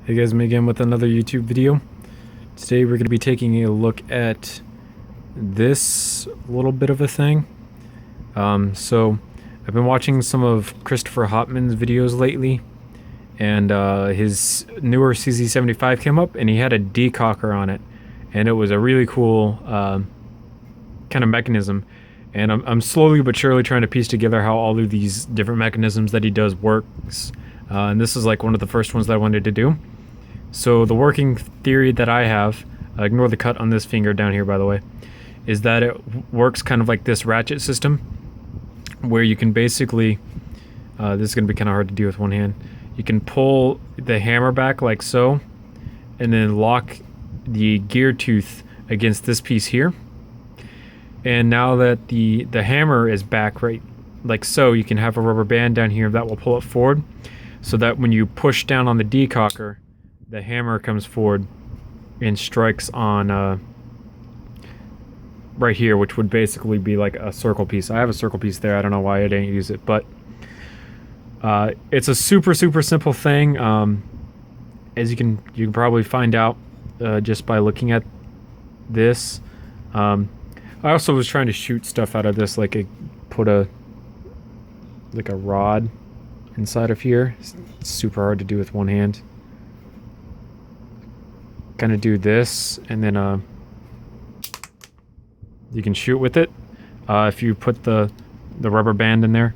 Hey guys, me again with another YouTube video. Today we're going to be taking a look at this little bit of a thing. So I've been watching some of Christopher Hotman's videos lately, and his newer CZ75 came up and he had a decocker on it, and it was a really cool kind of mechanism. And I'm slowly but surely trying to piece together how all of these different mechanisms that he does works. And this is like one of the first ones that I wanted to do. So the working theory that I have, ignore the cut on this finger down here by the way, is that it works kind of like this ratchet system, where you can basically, this is going to be kind of hard to do with one hand, you can pull the hammer back like so, and then lock the gear tooth against this piece here. And now that the hammer is back right like so, you can have a rubber band down here that will pull it forward, so that when you push down on the decocker, the hammer comes forward and strikes on right here, which would basically be like a circle piece. I have a circle piece there. I don't know why I didn't use it, but it's a super simple thing. As you can probably find out just by looking at this. I also was trying to shoot stuff out of this, like put a rod inside of here. It's super hard to do with one hand. Kind of do this, and then you can shoot with it if you put the rubber band in there,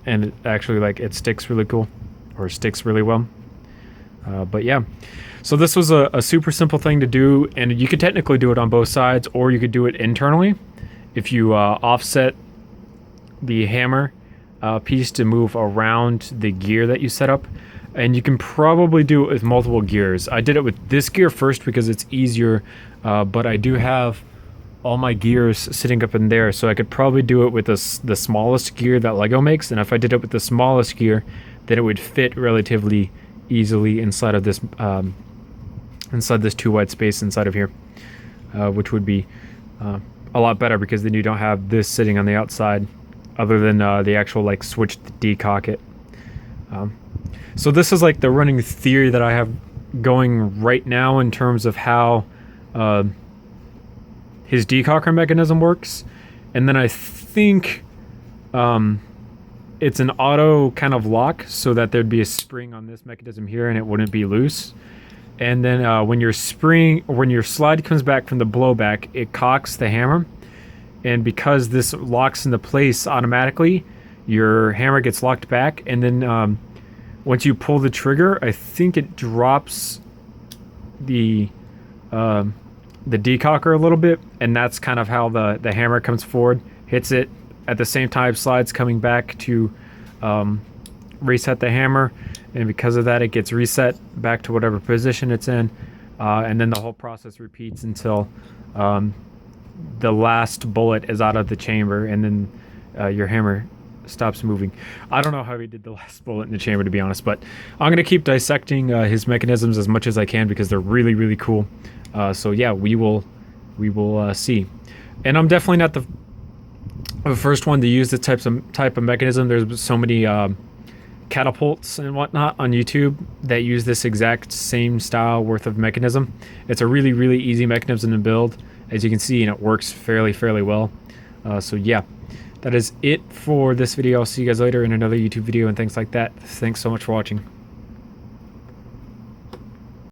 and it actually it sticks really cool, or sticks really well. But yeah, so this was a super simple thing to do, and you could technically do it on both sides, or you could do it internally if you offset the hammer piece to move around the gear that you set up. And you can probably do it with multiple gears. I did it with this gear first because it's easier, but I do have all my gears sitting up in there, so I could probably do it with the smallest gear that Lego makes. And if I did it with the smallest gear, then it would fit relatively easily inside of this too wide space inside of here, which would be a lot better, because then you don't have this sitting on the outside, other than the actual switch to decock it. So this is the running theory that I have going right now in terms of how his decocker mechanism works. And then I think it's an auto kind of lock, so that there'd be a spring on this mechanism here and it wouldn't be loose. And then when your slide comes back from the blowback, it cocks the hammer. And because this locks into place automatically, your hammer gets locked back, and then once you pull the trigger, I think it drops the decocker a little bit, and that's kind of how the hammer comes forward, hits it at the same time slides coming back to reset the hammer, and because of that it gets reset back to whatever position it's in, and then the whole process repeats until the last bullet is out of the chamber, and then your hammer stops moving. I don't know how he did the last bullet in the chamber, to be honest, but I'm going to keep dissecting his mechanisms as much as I can, because they're really cool. So yeah, we will see. And I'm definitely not the first one to use this type of mechanism. There's so many catapults and whatnot on YouTube that use this exact same style worth of mechanism. It's a really easy mechanism to build, as you can see, and it works fairly well. So yeah, that is it for this video. I'll see you guys later in another YouTube video and things like that. Thanks so much for watching.